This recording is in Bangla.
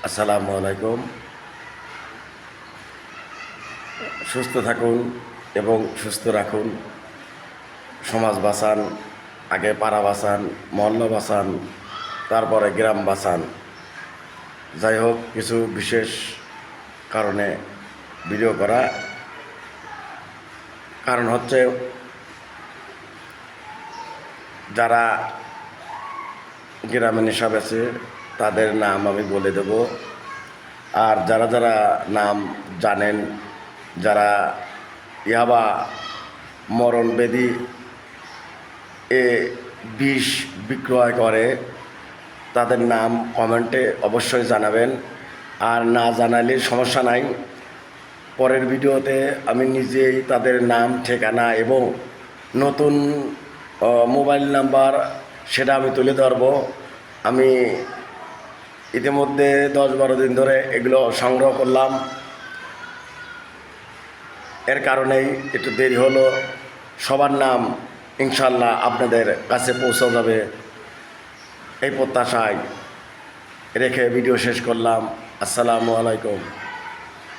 আসসালামু আলাইকুম। সুস্থ থাকুন এবং সুস্থ রাখুন। সমাজ বাঁচান, আগে পাড়া বাঁচান, মহল্লা বাঁচান, তারপরে গ্রাম বাঁচান। যাই হোক, কিছু বিশেষ কারণে ভিডিও করা কারণ হচ্ছে, যারা গ্রামে নেশা বেছে তাদের নাম আমি বলে দেব। আর যারা যারা নাম জানেন, যারা ইয়াবা মরণ ব্যাধি বিষ বিক্রয় করে, তাদের নাম কমেন্টে অবশ্যই জানাবেন। আর না জানালে সমস্যা নাই, পরের ভিডিওতে আমি নিজেই তাদের নাম, ঠিকানা এবং নতুন মোবাইল নাম্বার সেটা আমি তুলে ধরব। আমি ইতিমধ্যে 10-12 দিন ধরে এগুলো সংগ্রহ করলাম, এর কারণেই একটু দেরি হলো। সবার নাম ইনশাল্লাহ আপনাদের কাছে পৌঁছে যাবে এই প্রত্যাশায় রেখে ভিডিও শেষ করলাম। আসসালামু আলাইকুম।